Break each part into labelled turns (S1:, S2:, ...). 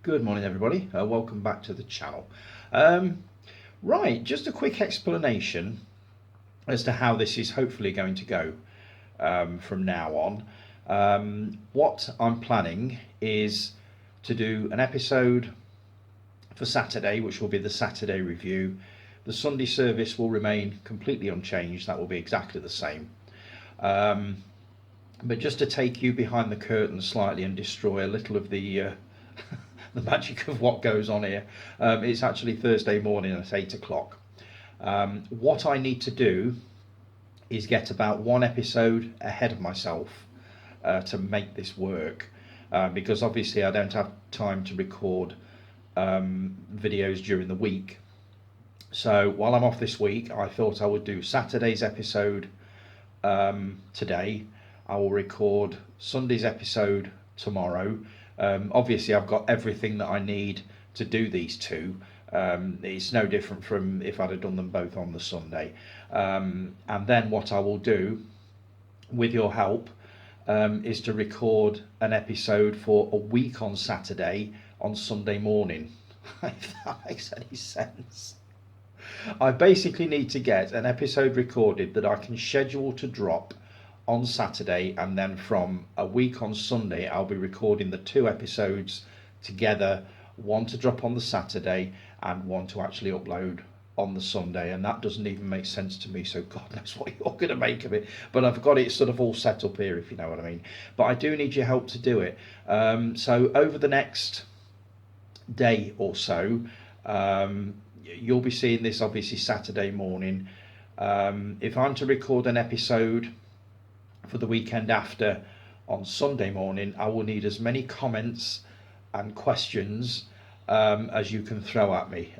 S1: Good morning everybody, welcome back to the channel. Right, just a quick explanation as to how this is hopefully going to go from now on. What I'm planning is to do an episode for Saturday, which will be the Saturday review. The Sunday service will remain completely unchanged, that will be exactly the same. But just to take you behind the curtain slightly and destroy a little of the the magic of what goes on here, it's actually Thursday morning at 8 o'clock. What I need to do is get about one episode ahead of myself to make this work, because obviously I don't have time to record videos during the week. So while I'm off this week, I thought I would do Saturday's episode today. I will record Sunday's episode tomorrow. Obviously I've got everything that I need to do these two. It's no different from if I'd have done them both on the Sunday. And then what I will do, with your help, is to record an episode for a week on Saturday on Sunday morning. If that makes any sense. I basically need to get an episode recorded that I can schedule to drop on Saturday, and then from a week on Sunday I'll be recording the two episodes together, one to drop on the Saturday and one to actually upload on the Sunday. And that doesn't even make sense to me, so God knows what you're going to make of it, but I've got it sort of all set up here, if you know what I mean. But I do need your help to do it. So over the next day or so, you'll be seeing this obviously Saturday morning. If I'm to record an episode for the weekend after on Sunday morning, I will need as many comments and questions as you can throw at me.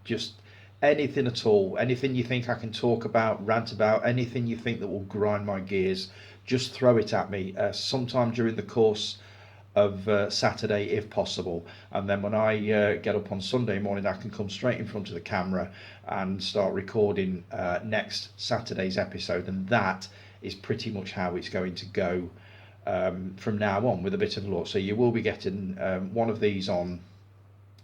S1: Just anything at all, anything you think I can talk about, rant about, anything you think that will grind my gears, just throw it at me sometime during the course of Saturday if possible. And then when I get up on Sunday morning, I can come straight in front of the camera and start recording next Saturday's episode. And that is pretty much how it's going to go from now on, with a bit of luck. So you will be getting one of these on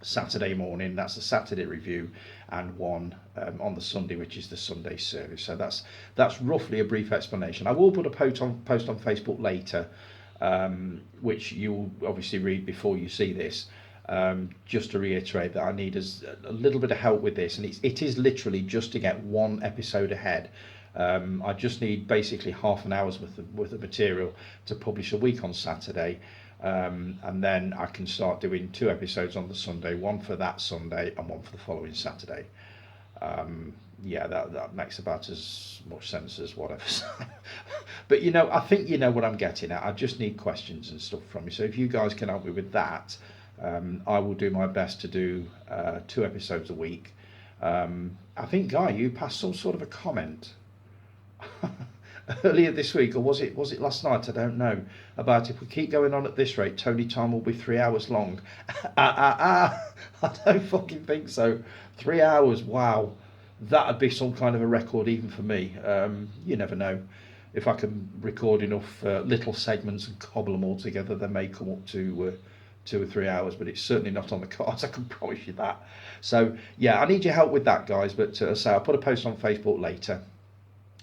S1: Saturday morning, that's the Saturday review, and one on the Sunday, which is the Sunday service. So that's roughly a brief explanation. I will put a post on Facebook later, which you'll obviously read before you see this, just to reiterate that I need a little bit of help with this, and it is literally just to get one episode ahead. I just need basically half an hour's worth of material to publish a week on Saturday, and then I can start doing two episodes on the Sunday, one for that Sunday and one for the following Saturday. Yeah, that makes about as much sense as whatever. But you know, I think you know what I'm getting at. I just need questions and stuff from you. So if you guys can help me with that, I will do my best to do 2 episodes a week. I think, Guy, you passed some sort of a comment earlier this week, or was it last night, I don't know, about if we keep going on at this rate, Tony Time will be 3 hours long. I don't fucking think so. 3 hours, wow, that'd be some kind of a record even for me. You never know. If I can record enough little segments and cobble them all together, they may come up to 2 or 3 hours, but it's certainly not on the cards, I can promise you that. So yeah, I need your help with that, guys. But so I'll put a post on Facebook later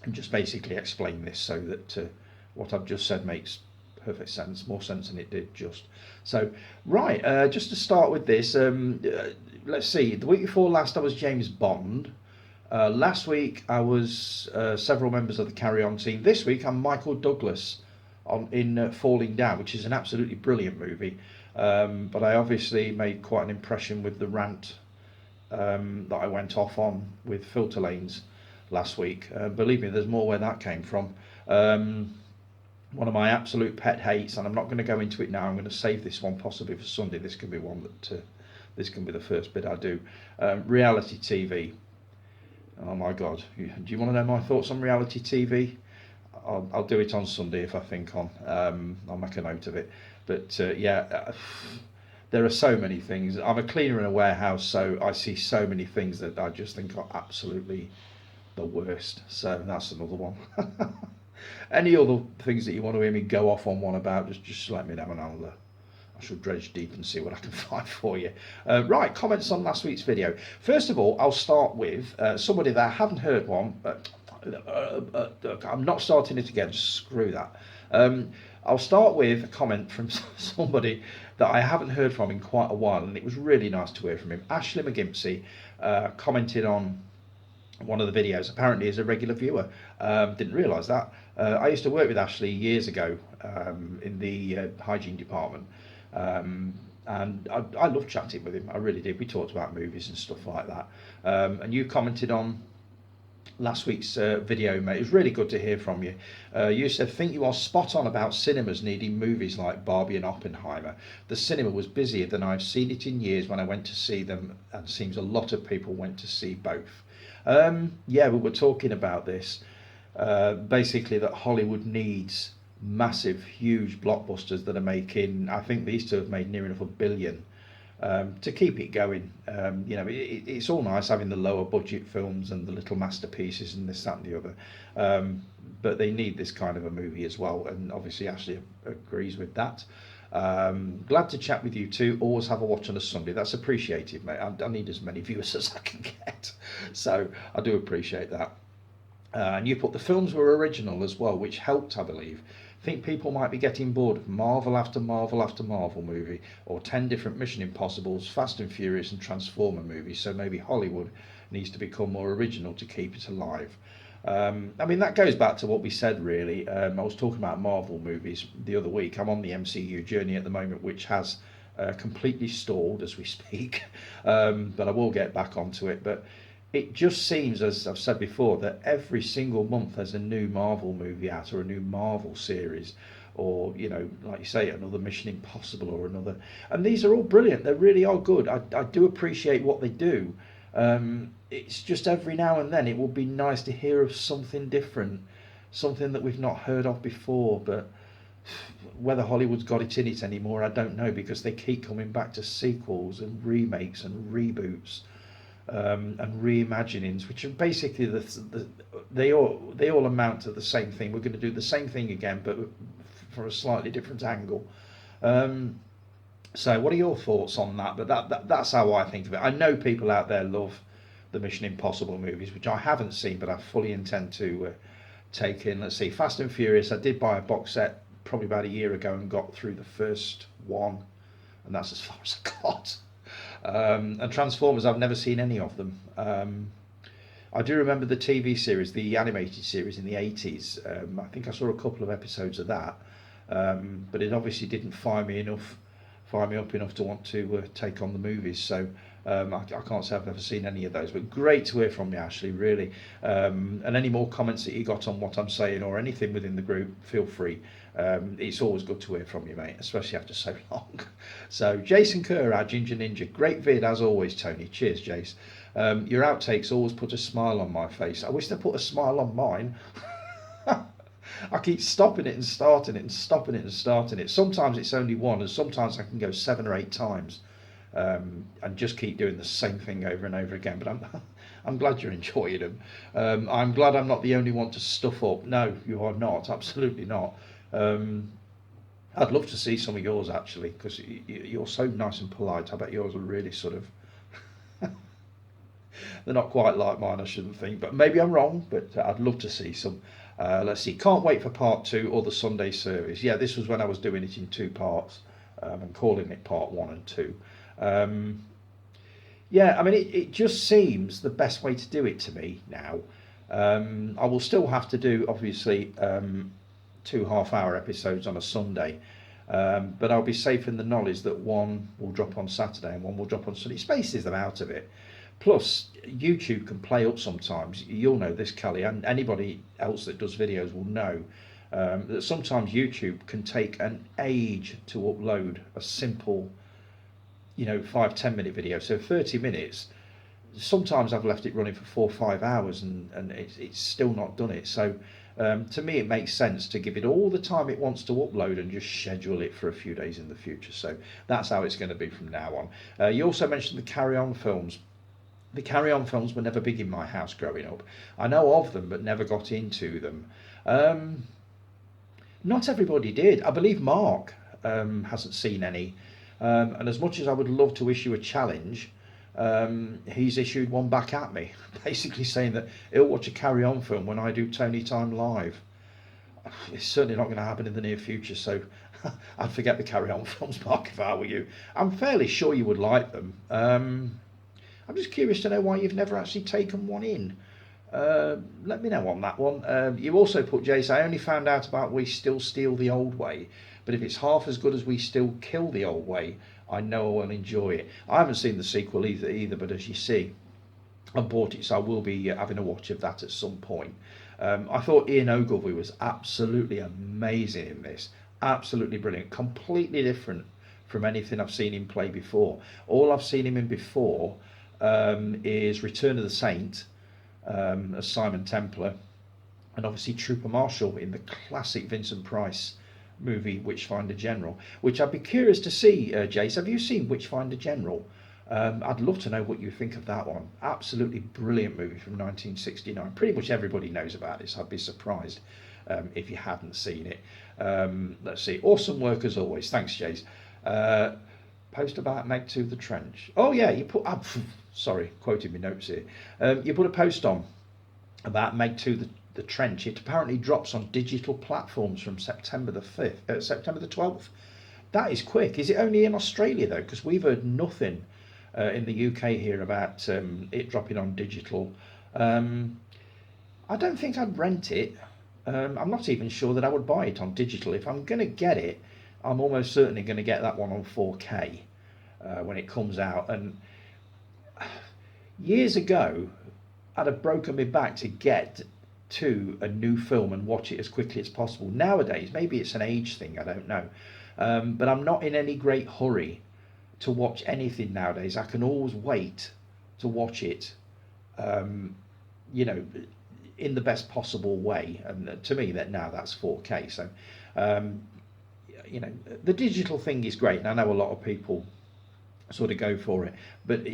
S1: and just basically explain this, so that what I've just said makes perfect sense, more sense than it did just. So right, just to start with this, let's see, the week before last I was James Bond. Last week I was several members of the Carry On team. This week I'm Michael Douglas in Falling Down, which is an absolutely brilliant movie. But I obviously made quite an impression with the rant that I went off on with filter lanes last week. Believe me, there's more where that came from. One of my absolute pet hates, and I'm not going to go into it now, I'm going to save this one possibly for Sunday. This can be one that this can be the first bit I do. Reality TV. Oh my God, do you want to know my thoughts on reality TV? I'll do it on Sunday if I think on. I'll make a note of it. But yeah, there are so many things. I'm a cleaner in a warehouse, so I see so many things that I just think are absolutely the worst. So that's another one. Any other things that you want to hear me go off on one about, just let me know, and I'll shall dredge deep and see what I can find for you. Right, comments on last week's video. First of all, I'll start with somebody that I haven't heard one. I'm not starting it again, screw that. I'll start with a comment from somebody that I haven't heard from in quite a while, and it was really nice to hear from him. Ashley McGimpsey commented on one of the videos. Apparently is a regular viewer. Didn't realise that. I used to work with Ashley years ago in the hygiene department, and I loved chatting with him. I really did. We talked about movies and stuff like that. And you commented on last week's video, mate. It was really good to hear from you. You said, think you are spot on about cinemas needing movies like Barbie and Oppenheimer. The cinema was busier than I've seen it in years when I went to see them, and seems a lot of people went to see both. Yeah, we were talking about this. Basically that Hollywood needs massive, huge blockbusters that are making, I think these two have made near enough $1 billion. To keep it going. It's all nice having the lower budget films and the little masterpieces and this, that and the other, but they need this kind of a movie as well, and obviously Ashley agrees with that. Glad to chat with you too. Always have a watch on a Sunday. That's appreciated, mate. I need as many viewers as I can get, so I do appreciate that. And you put the films were original as well, which helped, I believe. Think people might be getting bored of Marvel after Marvel after Marvel movie, or 10 different Mission Impossibles, Fast and Furious and Transformer movies, so maybe Hollywood needs to become more original to keep it alive. I mean, that goes back to what we said, really. I was talking about Marvel movies the other week. I'm on the MCU journey at the moment, which has completely stalled as we speak, but I will get back onto it. But it just seems, as I've said before, that every single month there's a new Marvel movie out, or a new Marvel series, or, like you say, another Mission Impossible or another. And these are all brilliant. They really are good. I do appreciate what they do. It's just every now and then it will be nice to hear of something different, something that we've not heard of before. But whether Hollywood's got it in it anymore, I don't know, because they keep coming back to sequels and remakes and reboots. And reimaginings, which are basically they all amount to the same thing. We're going to do the same thing again, but for a slightly different angle. So what are your thoughts on that? But that's how I think of it. I know people out there love the Mission Impossible movies, which I haven't seen, but I fully intend to take in. Let's see, Fast and Furious, I did buy a box set probably about a year ago and got through the first one, and that's as far as I got. And Transformers, I've never seen any of them. I do remember the TV series, the animated series in the 80s. I think I saw a couple of episodes of that, but it obviously didn't fire me up enough to want to take on the movies. So I can't say I've ever seen any of those. But great to hear from you, Ashley, really. And any more comments that you got on what I'm saying, or anything within the group, feel free. It's always good to hear from you, mate, especially after so long. So Jason Kerr, our Ginger Ninja, great vid as always, Tony. Cheers, Jace. Your outtakes always put a smile on my face. I wish they put a smile on mine. I keep stopping it and starting it and stopping it and starting it. Sometimes it's only one, and sometimes I can go 7 or 8 times and just keep doing the same thing over and over again. But I'm glad you're enjoying them. I'm glad I'm not the only one to stuff up. No, you are not. Absolutely not. I'd love to see some of yours, actually, because you're so nice and polite. I bet yours are really sort of they're not quite like mine, I shouldn't think, but maybe I'm wrong. But I'd love to see some. Let's see, can't wait for part 2 or the Sunday service. Yeah, this was when I was doing it in 2 parts and calling it part 1 and 2. Yeah, I mean, it just seems the best way to do it to me now. I will still have to do, obviously, 2 half-hour episodes on a Sunday, but I'll be safe in the knowledge that one will drop on Saturday and one will drop on Sunday. It spaces them out of it. Plus, YouTube can play up sometimes. You'll know this, Kelly, and anybody else that does videos will know that sometimes YouTube can take an age to upload a simple, 5-10 minute video. So 30 minutes, sometimes I've left it running for 4 or 5 hours and it's still not done it. So to me, it makes sense to give it all the time it wants to upload and just schedule it for a few days in the future. So that's how it's going to be from now on. You also mentioned the Carry On films. The Carry On films were never big in my house growing up. I know of them, but never got into them. Not everybody did. I believe Mark hasn't seen any. And as much as I would love to issue a challenge, he's issued one back at me, basically saying that he'll watch a Carry On film when I do Tony Time live. It's certainly not going to happen in the near future, so I'd forget the Carry On films, Mark, if I were you. I'm fairly sure you would like them. I'm just curious to know why you've never actually taken one in. Let me know on that one. You also put, Jace, I only found out about We Still Steal the Old Way, but if it's half as good as We Still Kill the Old Way, I know I will enjoy it. I haven't seen the sequel either, but as you see, I bought it, so I will be having a watch of that at some point. I thought Ian Ogilvy was absolutely amazing in this. Absolutely brilliant. Completely different from anything I've seen him play before. All I've seen him in before is Return of the Saint as Simon Templar, and obviously Trooper Marshall in the classic Vincent Price movie Witchfinder General, which I'd be curious to see. Jace, have you seen Witchfinder General? I'd love to know what you think of that one. Absolutely brilliant movie from 1969. Pretty much everybody knows about this. I'd be surprised if you hadn't seen it. Let's see. Awesome work as always. Thanks, Jace. Post about Meg to the Trench. Oh yeah, you put. Sorry, quoting my notes here. You put a post on about Meg to the Trench. It apparently drops on digital platforms from September the 5th, September the 12th. That is quick. Is it only in Australia though? Because we've heard nothing in the UK here about it dropping on digital. I don't think I'd rent it. I'm not even sure that I would buy it on digital. If I'm going to get it, I'm almost certainly going to get that one on 4K when it comes out. And years ago, I'd have broken my back to get to a new film and watch it as quickly as possible. Nowadays, maybe it's an age thing, I don't know. But I'm not in any great hurry to watch anything nowadays. I can always wait to watch it, you know, in the best possible way. And to me, that's 4K. So, you know, the digital thing is great, and I know a lot of people sort of go for it. But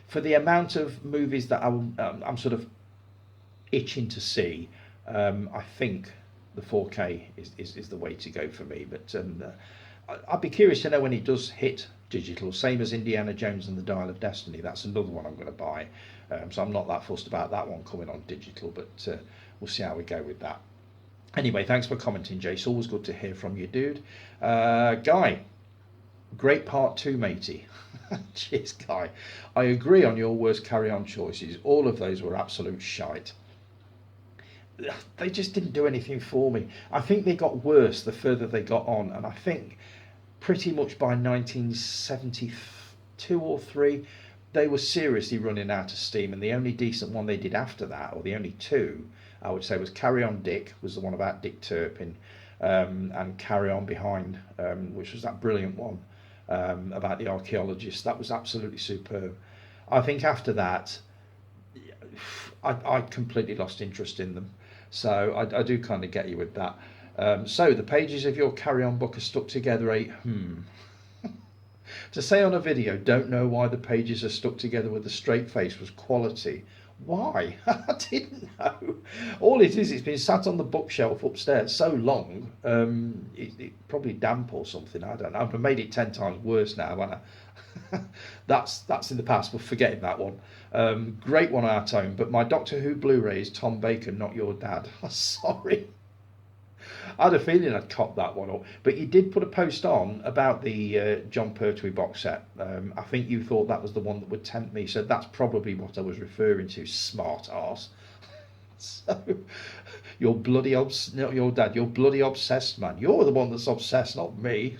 S1: for the amount of movies that I'm sort of itching to see, I think the 4K is the way to go for me. But I'd be curious to know when it does hit digital, same as Indiana Jones and the Dial of Destiny. That's another one I'm going to buy. So I'm not that fussed about that one coming on digital, but we'll see how we go with that. Anyway, thanks for commenting, Jace. Always good to hear from you, dude. Guy, great part 2, matey. Cheers, Guy. I agree on your worst carry-on choices. All of those were absolute shite. They just didn't do anything for me. I think they got worse the further they got on, and I think pretty much by 1972 or 3, they were seriously running out of steam, and the only decent one they did after that, or the only two, I would say, was Carry On Dick, was the one about Dick Turpin, and Carry On Behind, which was that brilliant one about the archaeologist. That was absolutely superb. I think after that, I completely lost interest in them. So I do kind of get you with that. So the pages of your Carry On book are stuck together. To say on a video, don't know why the pages are stuck together with a straight face was quality. Why? I didn't know. All it is, it's been sat on the bookshelf upstairs so long, it probably damp or something. I don't know. I've made it 10 times worse now, haven't I? That's in the past. We're forgetting that one. Great one, our tone. But my Doctor Who Blu-ray is Tom Baker, not your dad. Sorry. I had a feeling I'd cop that one up. But you did put a post on about the John Pertwee box set. I think you thought that was the one that would tempt me. So that's probably what I was referring to, smart arse. So, you're bloody not your dad, you're bloody obsessed, man. You're the one that's obsessed, not me.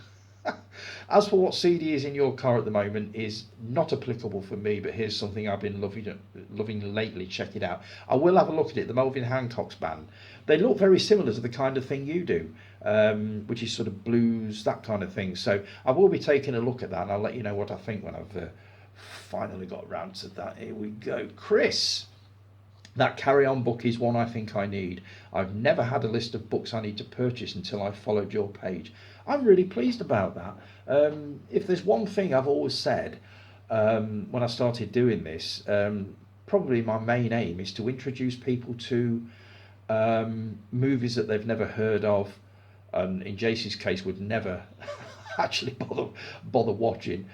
S1: As for what CD is in your car at the moment is not applicable for me, but here's something I've been loving lately. Check it out. I will have a look at it. The Melvin Hancock's band. They look very similar to the kind of thing you do, which is sort of blues, that kind of thing. So I will be taking a look at that, and I'll let you know what I think when I've finally got around to that. Here we go. Chris. That Carry On book is one I think I need. I've never had a list of books I need to purchase until I followed your page. I'm really pleased about that. If there's one thing I've always said when I started doing this, probably my main aim is to introduce people to movies that they've never heard of, and in Jason's case would never actually bother watching,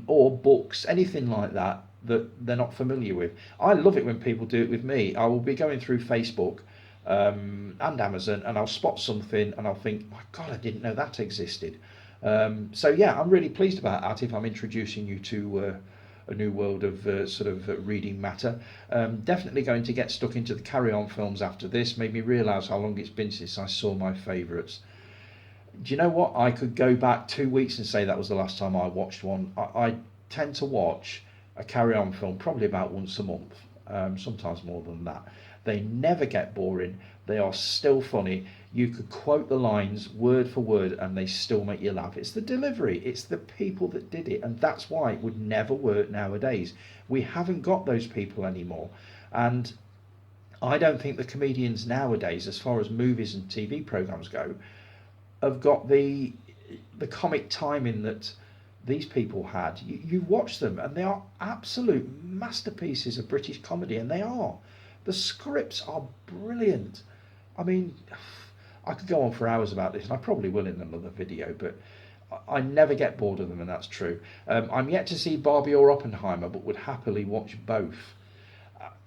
S1: or books, anything like that they're not familiar with. I love it when people do it with me. I will be going through Facebook and Amazon, and I'll spot something and I'll think, my God, I didn't know that existed. So yeah, I'm really pleased about that if I'm introducing you to a new world of reading matter. Definitely going to get stuck into the Carry On films after this. Made me realise how long it's been since I saw my favourites. Do you know what? I could go back 2 weeks and say that was the last time I watched one. I tend to watch a Carry On film probably about once a month, sometimes more than that. They never get boring. They are still funny. You could quote the lines word for word and they still make you laugh. It's the delivery, it's the people that did it, and that's why it would never work nowadays. We haven't got those people anymore, and I don't think the comedians nowadays, as far as movies and TV programs go, have got the comic timing that these people had. You watch them and they are absolute masterpieces of British comedy, and they are. The scripts are brilliant. I mean, I could go on for hours about this, and I probably will in another video, but I never get bored of them, and that's true. I'm yet to see Barbie or Oppenheimer, but would happily watch both.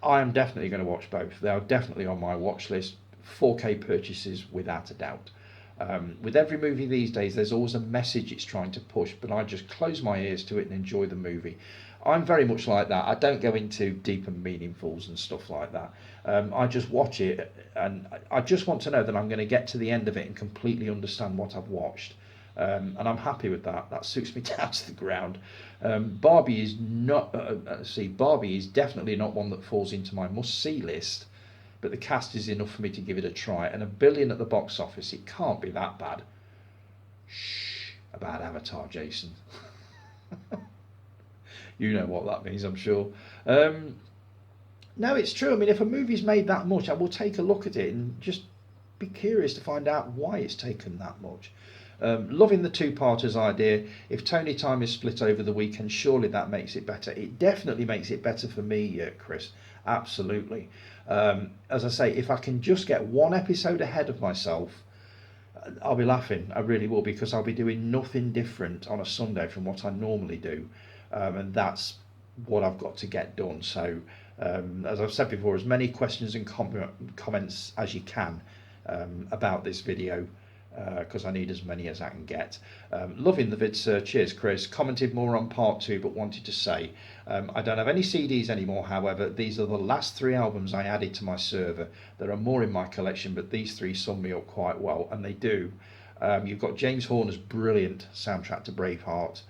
S1: I am definitely going to watch both. They are definitely on my watch list. 4K purchases without a doubt. With every movie these days, there's always a message it's trying to push, but I just close my ears to it and enjoy the movie. I'm very much like that. I don't go into deep and meaningfuls and stuff like that. I just watch it, and I just want to know that I'm going to get to the end of it and completely understand what I've watched. And I'm happy with that. That suits me down to the ground. Barbie is not. Barbie is definitely not one that falls into my must-see list. But the cast is enough for me to give it a try. And $1 billion at the box office, it can't be that bad. Shh, about Avatar, Jason. You know what that means, I'm sure. No, it's true. I mean, if a movie's made that much, I will take a look at it and just be curious to find out why it's taken that much. Loving the two-parters idea. If Tony time is split over the weekend, surely that makes it better. It definitely makes it better for me, Chris. Absolutely. As I say, if I can just get one episode ahead of myself, I'll be laughing. I really will, because I'll be doing nothing different on a Sunday from what I normally do. And that's what I've got to get done. So, as I've said before, as many questions and comments as you can about this video, because I need as many as I can get. Loving the vids, cheers Chris. Commented more on part 2, but wanted to say, I don't have any CDs anymore, however. These are the last 3 albums I added to my server. There are more in my collection, but these 3 sum me up quite well, and they do. You've got James Horner's brilliant soundtrack to Braveheart,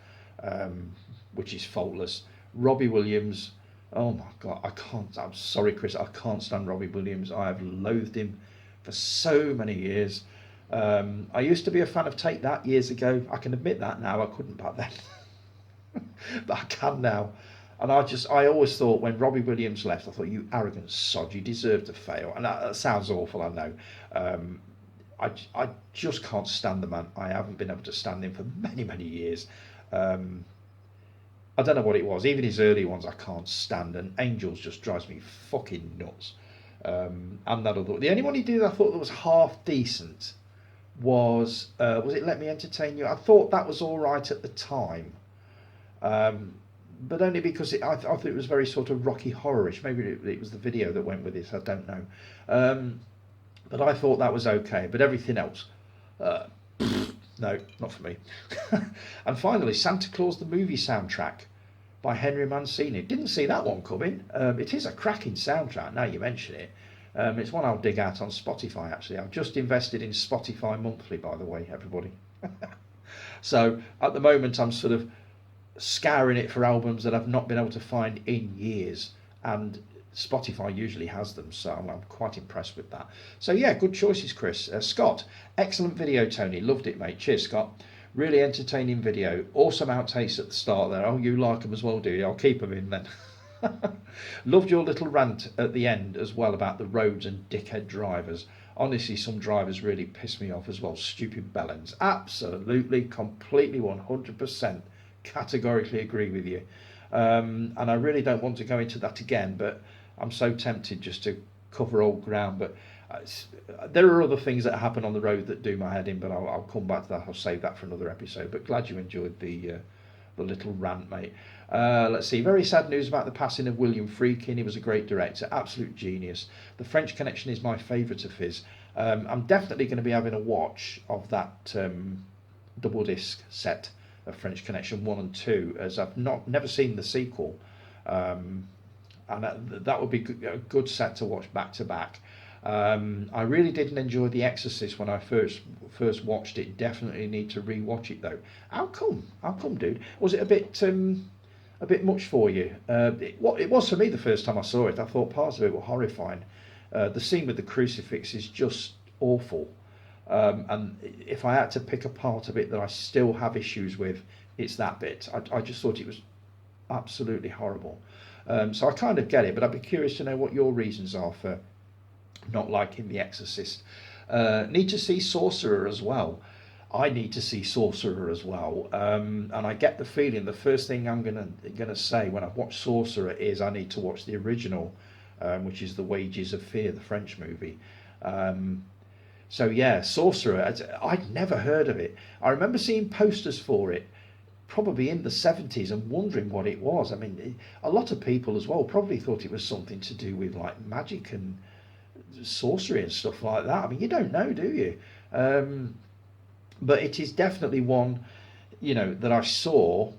S1: which is faultless. Robbie Williams, oh my God, I'm sorry Chris, I can't stand Robbie Williams. I have loathed him for so many years. I used to be a fan of Take That years ago. I can admit that now. I couldn't back then. But I can now. And I always thought when Robbie Williams left, I thought, you arrogant sod, you deserve to fail. And that sounds awful, I know. I just can't stand the man. I haven't been able to stand him for many, many years. I don't know what it was. Even his early ones I can't stand, and Angels just drives me fucking nuts. And that other, the only one he did I thought that was half decent was it Let Me Entertain You? I thought that was all right at the time, but only because I thought it was very sort of Rocky Horror-ish. Maybe it was the video that went with it. I don't know. But I thought that was okay. But everything else, no, not for me. And finally, Santa Claus the Movie soundtrack by Henry Mancini. Didn't see that one coming. It is a cracking soundtrack, now you mention it. It's one I'll dig out on Spotify, actually. I've just invested in Spotify monthly, by the way, everybody. So at the moment, I'm sort of scouring it for albums that I've not been able to find in years. And Spotify usually has them, so I'm quite impressed with that. So yeah, good choices, Chris. Scott, excellent video, Tony. Loved it, mate. Cheers, Scott. Really entertaining video. Awesome outtakes at the start there. Oh, you like them as well, do you? I'll keep them in then. Loved your little rant at the end as well about the roads and dickhead drivers. Honestly, some drivers really piss me off as well. Stupid bellends. Absolutely, completely, 100%. Categorically agree with you. And I really don't want to go into that again, but I'm so tempted just to cover old ground. But There are other things that happen on the road that do my head in, but I'll come back to that. I'll save that for another episode. But glad you enjoyed the little rant, mate. Let's see. Very sad news about the passing of William Friedkin. He was a great director, absolute genius. The French Connection is my favourite of his. I'm definitely going to be having a watch of that double disc set of French Connection 1 and 2, as I've never seen the sequel. And that would be a good set to watch back to back. I really didn't enjoy The Exorcist when I first watched it. Definitely need to re-watch it though. How come? How come, dude? Was it a bit much for you? It was for me the first time I saw it. I thought parts of it were horrifying. The scene with the crucifix is just awful. And if I had to pick a part of it that I still have issues with, it's that bit. I just thought it was absolutely horrible. So I kind of get it, but I'd be curious to know what your reasons are for not liking The Exorcist. Need to see Sorcerer as well. I need to see Sorcerer as well. And I get the feeling the first thing I'm gonna say when I watch Sorcerer is I need to watch the original, which is The Wages of Fear, the French movie. So yeah, Sorcerer. I'd never heard of it. I remember seeing posters for it, probably in the 70s, and wondering what it was. I mean, a lot of people as well probably thought it was something to do with like magic and sorcery and stuff like that. I mean, you don't know, do you? But it is definitely one, that I saw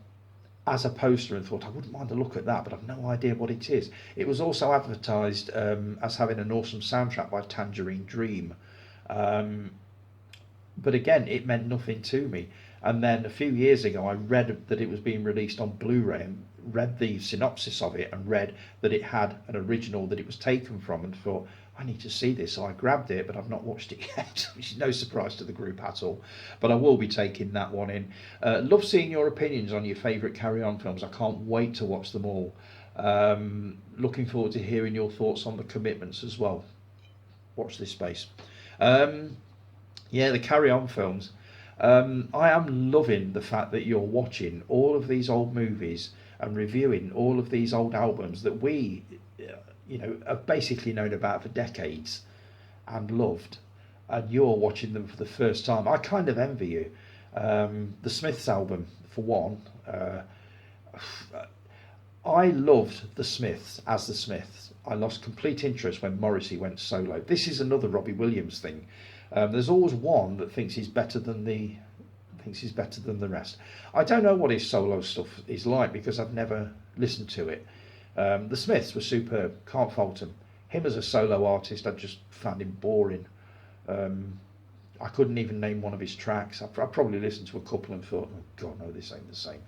S1: as a poster and thought I wouldn't mind a look at that, but I've no idea what it is. It was also advertised as having an awesome soundtrack by Tangerine Dream. But again, it meant nothing to me. And then a few years ago, I read that it was being released on Blu-ray, and read the synopsis of it, and read that it had an original that it was taken from, and thought, I need to see this. So I grabbed it, but I've not watched it yet, which is no surprise to the group at all. But I will be taking that one in. Love seeing your opinions on your favourite Carry On films. I can't wait to watch them all. Looking forward to hearing your thoughts on The Commitments as well. Watch this space. Yeah, the Carry On films. I am loving the fact that you're watching all of these old movies and reviewing all of these old albums that we, have basically known about for decades and loved, and you're watching them for the first time. I kind of envy you. The Smiths album, for one. I loved the Smiths as the Smiths. I lost complete interest when Morrissey went solo. This is another Robbie Williams thing. There's always one that thinks he's better than the rest. I don't know what his solo stuff is like because I've never listened to it. The Smiths were superb, can't fault him. Him as a solo artist, I just found him boring. I couldn't even name one of his tracks. I probably listened to a couple and thought, oh God, no, this ain't the same.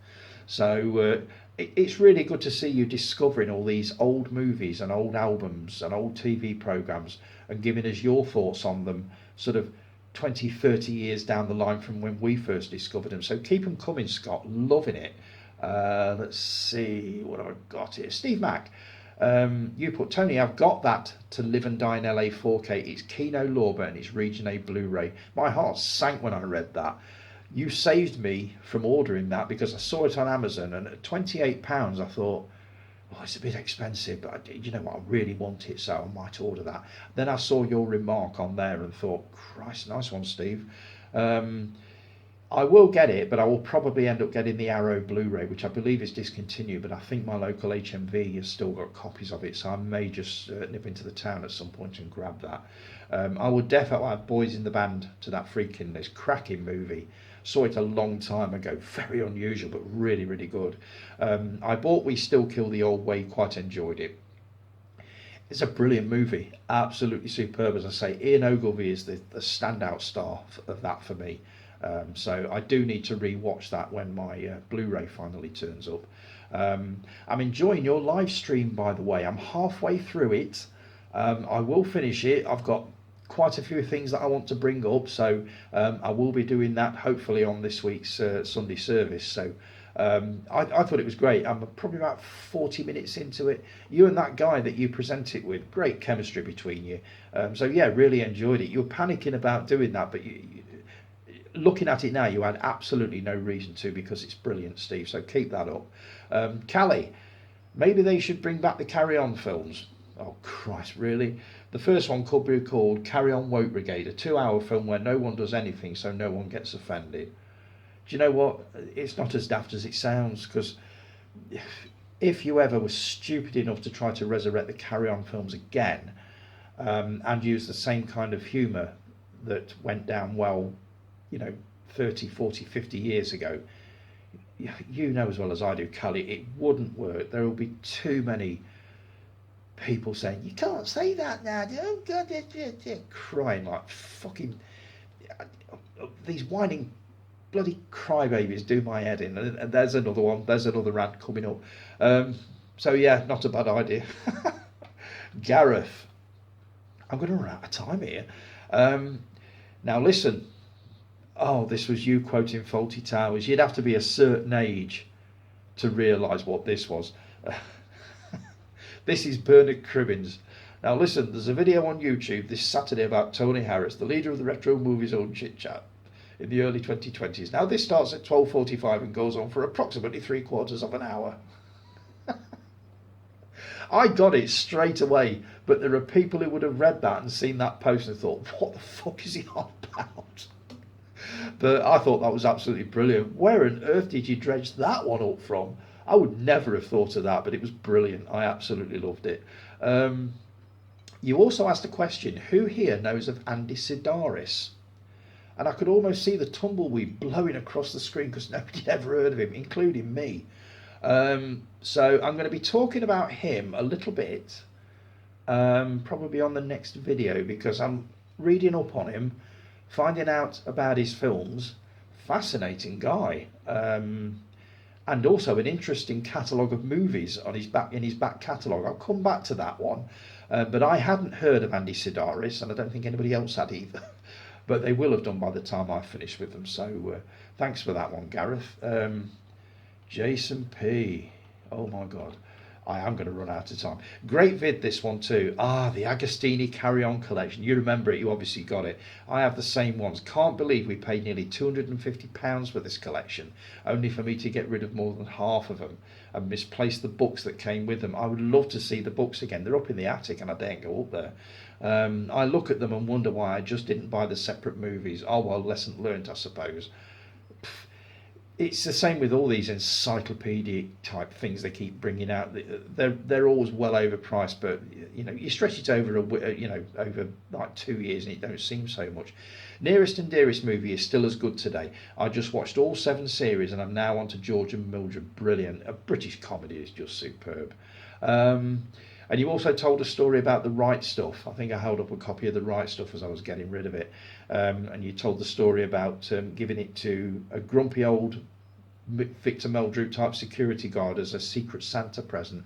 S1: So it's really good to see you discovering all these old movies and old albums and old TV programmes and giving us your thoughts on them sort of 20, 30 years down the line from when we first discovered them. So keep them coming, Scott. Loving it. Let's see, what have I got here? Steve Mack. You put, Tony, I've got that To Live and Die in LA 4K. It's Kino Lorber and it's Region A Blu-ray. My heart sank when I read that. You saved me from ordering that because I saw it on Amazon, and at £28 I thought, oh, it's a bit expensive, but you know what, I really want it, so I might order that. Then I saw your remark on there and thought, Christ, nice one, Steve. I will get it, but I will probably end up getting the Arrow Blu-ray, which I believe is discontinued, but I think my local HMV has still got copies of it, so I may just nip into the town at some point and grab that. I will definitely add Boys in the Band to that freaking list. Cracking movie. Saw it a long time ago. Very unusual, but really, really good. I bought We Still Kill the Old Way. Quite enjoyed it. It's a brilliant movie. Absolutely superb. As I say, Ian Ogilvy is the standout star of that for me. So I do need to re-watch that when my Blu-ray finally turns up. I'm enjoying your live stream, by the way. I'm halfway through it. I will finish it. I've got quite a few things that I want to bring up, so I will be doing that hopefully on this week's Sunday service. So I thought it was great. I'm probably about 40 minutes into it. You and that guy that you present it with, great chemistry between you. So yeah, really enjoyed it. You were panicking about doing that, but looking at it now, you had absolutely no reason to, because it's brilliant, Steve. So keep that up. Callie, maybe they should bring back the Carry On films. Oh Christ, really? The first one could be called Carry On Woke Brigade, a 2-hour film where no one does anything so no one gets offended. Do you know what? It's not as daft as it sounds, because if you ever were stupid enough to try to resurrect the Carry On films again, and use the same kind of humour that went down well, 30, 40, 50 years ago, you know as well as I do, Cully, it wouldn't work. There will be too many people saying, you can't say that now, oh God, crying like fucking, these whining bloody crybabies do my head in. And there's another one, there's another rant coming up. So yeah, not a bad idea. Gareth, I'm going to run out of time here. Now listen, this was you quoting Fawlty Towers. You'd have to be a certain age to realise what this was. This is Bernard Cribbins. Now listen, there's a video on YouTube this Saturday about Tony Harris, the leader of the Retro Movies on ChitChat in the early 2020s. Now this starts at 12:45 and goes on for approximately 3/4 of an hour. I got it straight away, but there are people who would have read that and seen that post and thought, what the fuck is he on about? But I thought that was absolutely brilliant. Where on earth did you dredge that one up from? I would never have thought of that, but it was brilliant. I absolutely loved it. You also asked a question, who here knows of Andy Sidaris? And I could almost see the tumbleweed blowing across the screen because nobody had ever heard of him, including me. So I'm going to be talking about him a little bit, probably on the next video, because I'm reading up on him, finding out about his films. Fascinating guy, and also an interesting catalogue of movies on in his back catalogue. I'll come back to that one, but I hadn't heard of Andy Sidaris, and I don't think anybody else had either. But they will have done by the time I finish with them. So thanks for that one, Gareth. Jason P. Oh my God, I am going to run out of time. Great vid, this one too. The Agostini Carry On collection. You remember it, you obviously got it. I have the same ones. Can't believe we paid nearly £250 for this collection, only for me to get rid of more than half of them and misplace the books that came with them. I would love to see the books again. They're up in the attic and I daren't go up there. I look at them and wonder why I just didn't buy the separate movies. Oh well, lesson learnt, I suppose. It's the same with all these encyclopedic type things they keep bringing out. They're always well overpriced, but you stretch it over over like 2 years and it don't seem so much. Nearest and Dearest movie is still as good today. I just watched all 7 series and I'm now on to George and Mildred. Brilliant. A British comedy is just superb. And you also told a story about The Right Stuff. I think I held up a copy of The Right Stuff as I was getting rid of it. And you told the story about giving it to a grumpy old Victor Meldrew type security guard as a secret Santa present.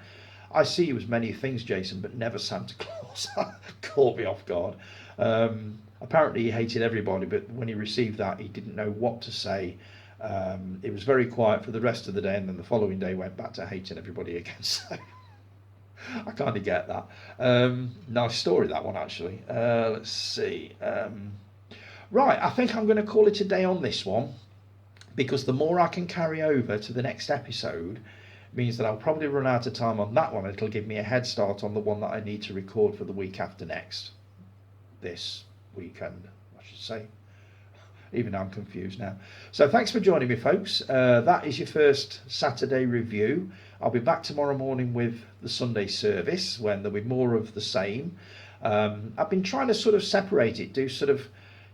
S1: I see you as many things, Jason, but never Santa Claus. Caught me off guard. Apparently he hated everybody, but when he received that, he didn't know what to say. It was very quiet for the rest of the day, and then the following day went back to hating everybody again. So I kind of get that. Nice story, that one, actually. Let's see. Right, I think I'm going to call it a day on this one, because the more I can carry over to the next episode means that I'll probably run out of time on that one. It'll give me a head start on the one that I need to record for the week after next. This weekend, I should say. Even I'm confused now. So thanks for joining me, folks. That is your first Saturday review. I'll be back tomorrow morning with the Sunday service, when there'll be more of the same. I've been trying to sort of separate it, do sort of,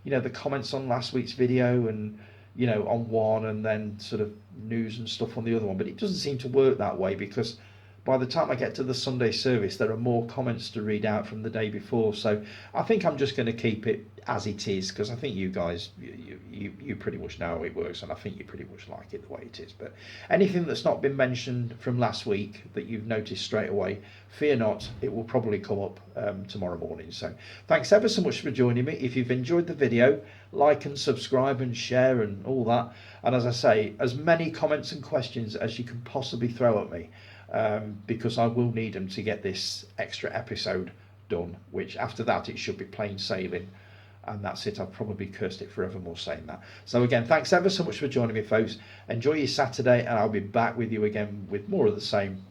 S1: the comments on last week's video and, on one, and then sort of news and stuff on the other one. But it doesn't seem to work that way, because by the time I get to the Sunday service, there are more comments to read out from the day before. So I think I'm just going to keep it as it is, because I think you guys, you pretty much know how it works, and I think you pretty much like it the way it is. But anything that's not been mentioned from last week that you've noticed straight away, fear not, it will probably come up tomorrow morning. So thanks ever so much for joining me. If you've enjoyed the video, like and subscribe and share and all that. And as I say, as many comments and questions as you can possibly throw at me. Because I will need them to get this extra episode done, which after that it should be plain sailing, and that's it. I've probably cursed it forevermore saying that. So again, thanks ever so much for joining me, folks. Enjoy your Saturday, and I'll be back with you again with more of the same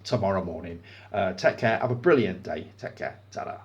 S1: tomorrow morning. Take care. Have a brilliant day. Take care. Ta-da.